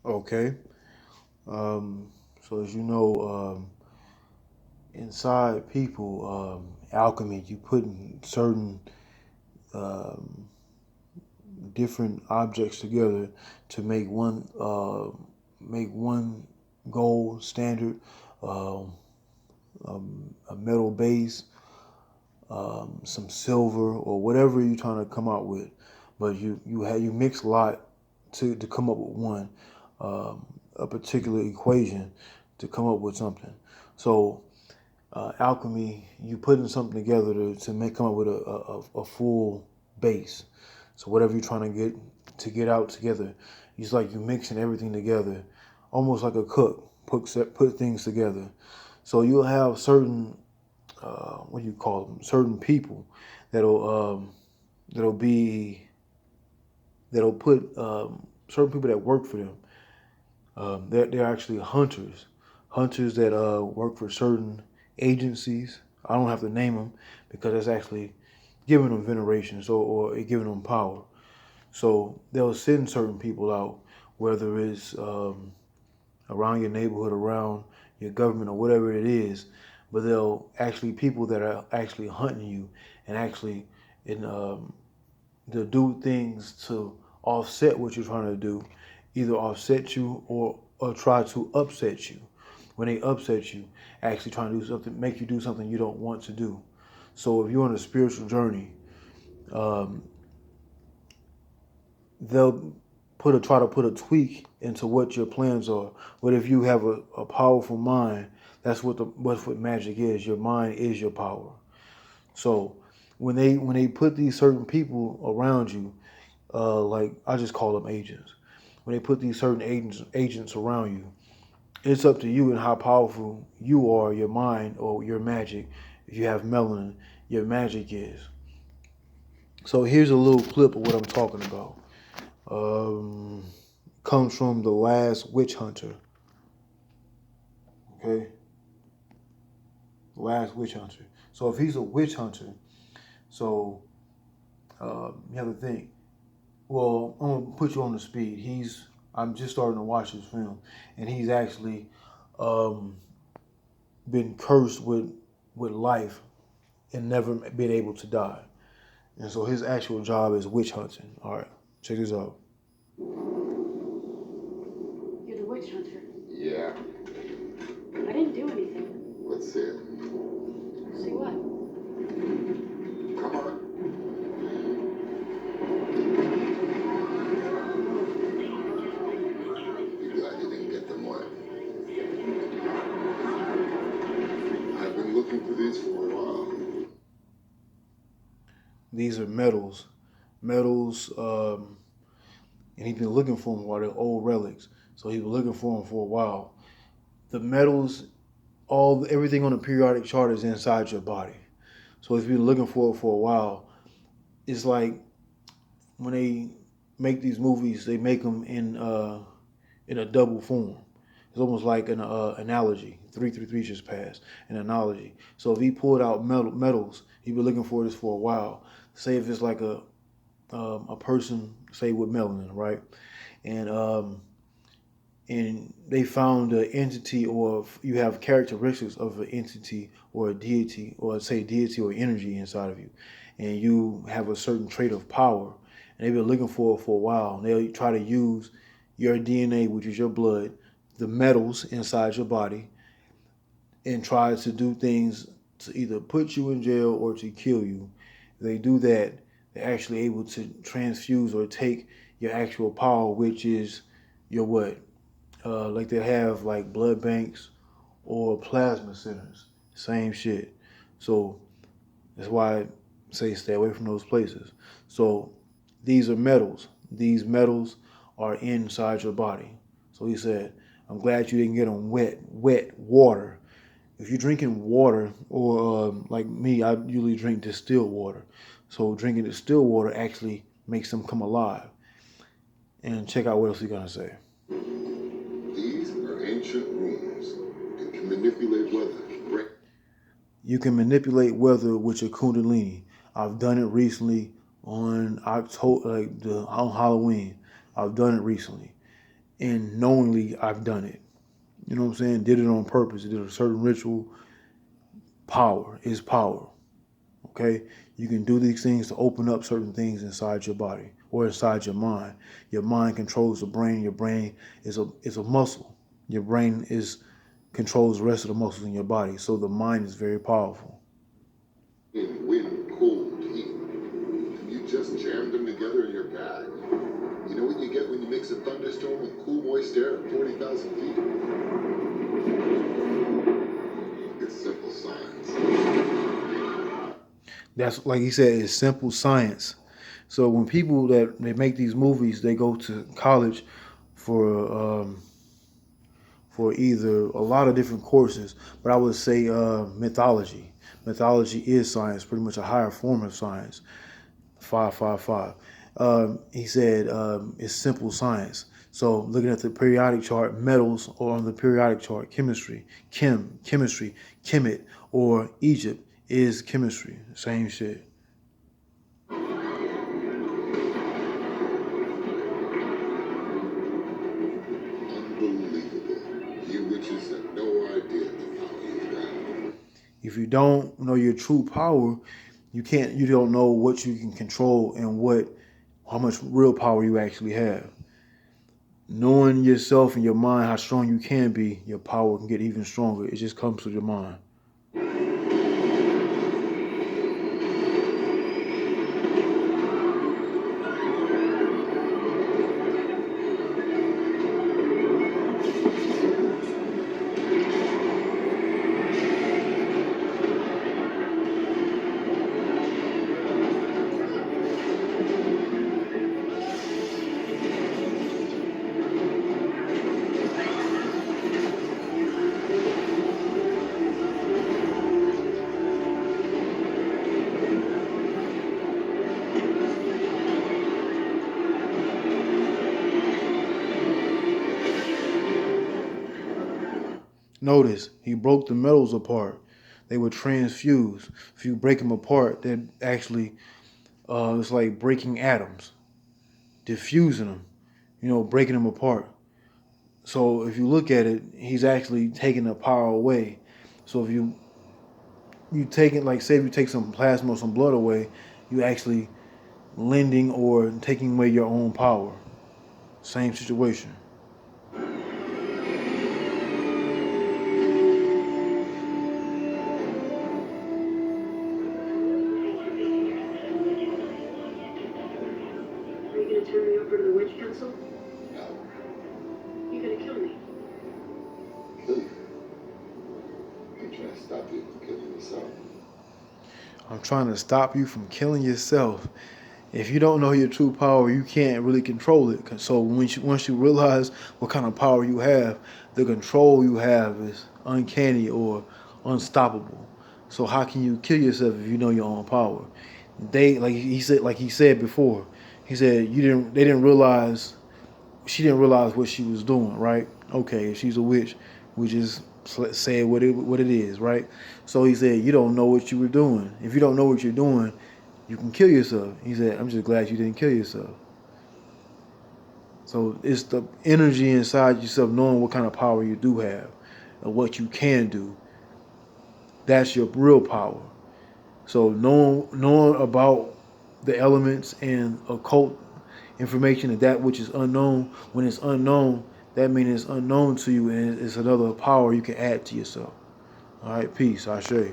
Okay. So as you know, inside people, alchemy, you put certain um, different objects together to make one gold standard, um, a metal base, some silver or whatever you're trying to come out with. But you mix a lot to come up with one, a particular equation to come up with something. So alchemy, you putting something together to come up with a full base. So whatever you're trying to get out together, it's like you mixing everything together, almost like a cook put things together. So you'll have certain what do you call them? Certain people that'll be that'll put certain people that work for them. They're actually hunters that work for certain agencies. I don't have to name them because that's actually giving them veneration, so or giving them power. So they'll send certain people out, whether it's around your neighborhood, around your government, or whatever it is. But they'll actually people that are actually hunting you and actually in they'll do things to offset what you're trying to do, either offset you or try to upset you. When they upset you, actually trying to do something, make you do something you don't want to do. So if you're on a spiritual journey, um, they'll try to put a tweak into what your plans are. But if you have a powerful mind, that's what magic is. Your mind is your power. So when they put these certain people around you, like I just call them agents. When they put these certain agents around you, it's up to you and how powerful you are, your mind or your magic. If you have melanin, your magic is. So here's a little clip of what I'm talking about. Um, Comes from The Last Witch Hunter. Okay, Last Witch Hunter. So if he's a witch hunter, so you have to think. Well, I'm gonna put you on the speed. I'm just starting to watch this film, and he's actually um, been cursed with life and never been able to die. And so his actual job is witch hunting. All right, check this out. You're the witch hunter. Yeah, I didn't do anything. let's see it. See what? Come on. Be glad you didn't get them wet. I've been looking for these for a while. These are metals, and he's been looking for them while they're old relics. So he's been looking for them for a while. The metals, everything on the periodic chart is inside your body. So if you've been looking for it for a while, it's like when they make these movies, they make them in a double form. It's almost like an analogy. 333 just passed an analogy. So if he pulled out metals, he'd been looking for this for a while. Say if it's like a person, say with melanin, right? And and they found an entity, or you have characteristics of an entity or a deity, or say deity or energy inside of you, and you have a certain trait of power, and they've been looking for it for a while. And they'll try to use your DNA, which is your blood, the metals inside your body, and try to do things to either put you in jail or to kill you. If they do that, they're actually able to transfuse or take your actual power, which is your what? Like they have like blood banks or plasma centers. Same shit. So that's why I say stay away from those places. So these are metals. These metals are inside your body. So he said, I'm glad you didn't get on wet water. If you're drinking water, or like me, I usually drink distilled water. So drinking distilled water actually makes them come alive. And check out what else he's gonna say. These are ancient runes and can manipulate weather. You can manipulate weather with your Kundalini. I've done it recently on October, on Halloween. I've done it recently, and knowingly I've done it. You know what I'm saying? Did it on purpose. Did a certain ritual. Power is power. Okay? You can do these things to open up certain things inside your body or inside your mind. Your mind controls the brain. Your brain is a muscle. Your brain controls the rest of the muscles in your body. So the mind is very powerful. Wind, cold, heat. You just jammed them together in your bag. You know what you get when you mix a thunderstorm with cool, moist air at 40,000 feet? It's simple science. That's like he said, it's simple science. So when people that they make these movies, they go to college for either a lot of different courses, but I would say mythology. Mythology is science, pretty much a higher form of science. 555. He said it's simple science. So looking at the periodic chart, metals, or on the periodic chart, chemistry, chemistry, Kemet, or Egypt is chemistry. Same shit. Unbelievable. You witches have no idea the power you've got. If you don't know your true power, you don't know what you can control and how much real power you actually have. Knowing yourself and your mind, how strong you can be, your power can get even stronger. It just comes to your mind. Notice he broke the metals apart. They were transfused. If you break them apart, they're actually it's like breaking atoms, diffusing them, breaking them apart. So if you look at it, he's actually taking the power away. So if you take it, like say if you take some plasma or some blood away, you actually lending or taking away your own power. Same situation. Are you gonna turn me over to the witch council? No. You're gonna kill me. Kill you. I'm trying to stop you from killing yourself. I'm trying to stop you from killing yourself. If you don't know your true power, you can't really control it. So once you realize what kind of power you have, the control you have is uncanny or unstoppable. So how can you kill yourself if you know your own power? Like he said before, he said they didn't realize, she didn't realize what she was doing, right? Okay, if she's a witch, we just say what it is, right? So he said, you don't know what you were doing. If you don't know what you're doing, you can kill yourself. He said, I'm just glad you didn't kill yourself. So it's the energy inside yourself, knowing what kind of power you do have and what you can do. That's your real power. So knowing about the elements and occult information and that which is unknown, when it's unknown, that means it's unknown to you and it's another power you can add to yourself. All right, peace. Ashe.